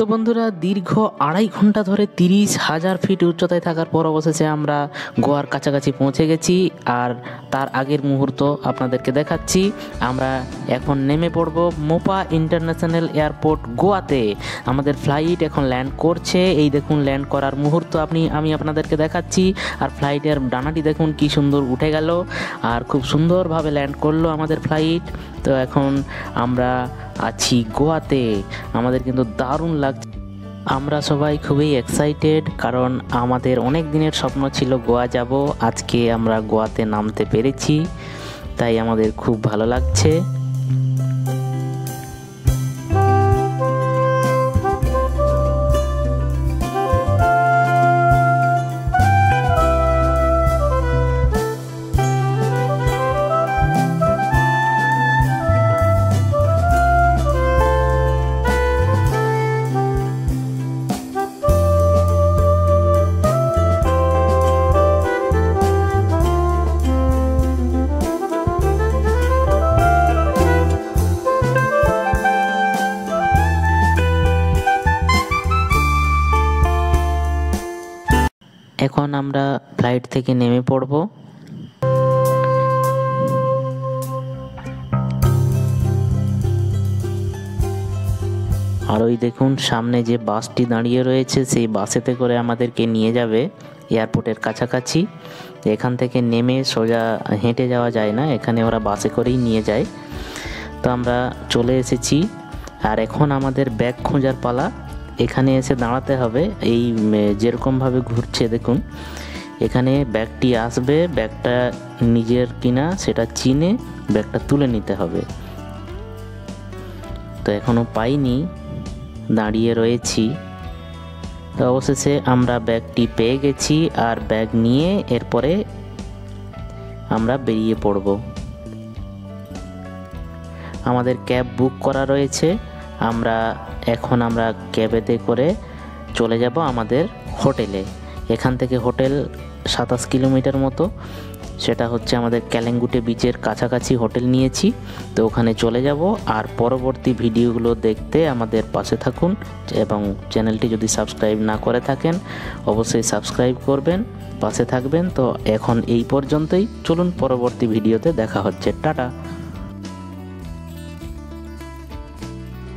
তো বন্ধুরা দীর্ঘ 2.5 ঘন্টা ধরে 30,000 ফিট উচ্চতায় থাকার পর অবশেষে আমরা গোয়ার কাছাকাছি পৌঁছে গেছি। আর তার আগের মুহূর্ত আপনাদেরকে দেখাচ্ছি। আমরা এখন নেমে পড়ব মোপা ইন্টারন্যাশনাল এয়ারপোর্ট গোয়াতে। আমাদের ফ্লাইট এখন ল্যান্ড করছে। এই দেখুন ল্যান্ড করার মুহূর্ত আমি আপনাদেরকে দেখাচ্ছি। আর ফ্লাইটের ডানাটি দেখুন কি সুন্দর উঠে গেল আর খুব সুন্দরভাবে ল্যান্ড করলো আমাদের ফ্লাইট। তো এখন আমরা আছি গোয়াতে। আমাদের কিন্তু দারুণ লাগছে। আমরা সবাই খুবই এক্সাইটেড, কারণ আমাদের অনেক দিনের স্বপ্ন ছিল গোয়া যাব। আজকে আমরা গোয়াতে নামতে পেরেছি, তাই আমাদের খুব ভালো লাগছে। এখন আমরা ফ্লাইট থেকে নেমে পড়ব। আর ওই দেখুন সামনে যে বাসটি দাঁড়িয়ে রয়েছে, সেই বাসেতে করে আমাদেরকে নিয়ে যাবে এয়ারপোর্টের কাছাকাছি। এখান থেকে নেমে সোজা হেঁটে যাওয়া যায় না, এখানে ওরা বাসে করেই নিয়ে যায়। তো আমরা চলে এসেছি। আর এখন আমাদের ব্যাগ খোঁজার পালা। এখানে এসে দাঁড়াতে হবে। এই যেরকমভাবে ঘুরছে দেখুন, এখানে ব্যাগটি আসবে। ব্যাগটা নিজের কিনা সেটা চিনে ব্যাগটা তুলে নিতে হবে। তো এখনও পাইনি, দাঁড়িয়ে রয়েছি। তো অবশেষে আমরা ব্যাগটি পেয়ে গেছি। আর ব্যাগ নিয়ে এরপরে আমরা বেরিয়ে পড়ব। আমাদের ক্যাব বুক করা রয়েছে। আমরা ক্যাবেতে করে চলে যাব আমাদের হোটেলে। এখান থেকে হোটেল 27 কিলোমিটার মতো, সেটা হচ্ছে আমাদের ক্যালেঙ্গুটে বিচের কাছাকাছি হোটেল নিয়েছি। তো ওখানে চলে যাব। আর পরবর্তী ভিডিওগুলো দেখতে আমাদের পাশে থাকুন, এবং চ্যানেলটি যদি সাবস্ক্রাইব না করে থাকেন অবশ্যই সাবস্ক্রাইব করবেন, পাশে থাকবেন। তো এখন এই পর্যন্তই, চলুন পরবর্তী ভিডিওতে দেখা হচ্ছে। টাটা।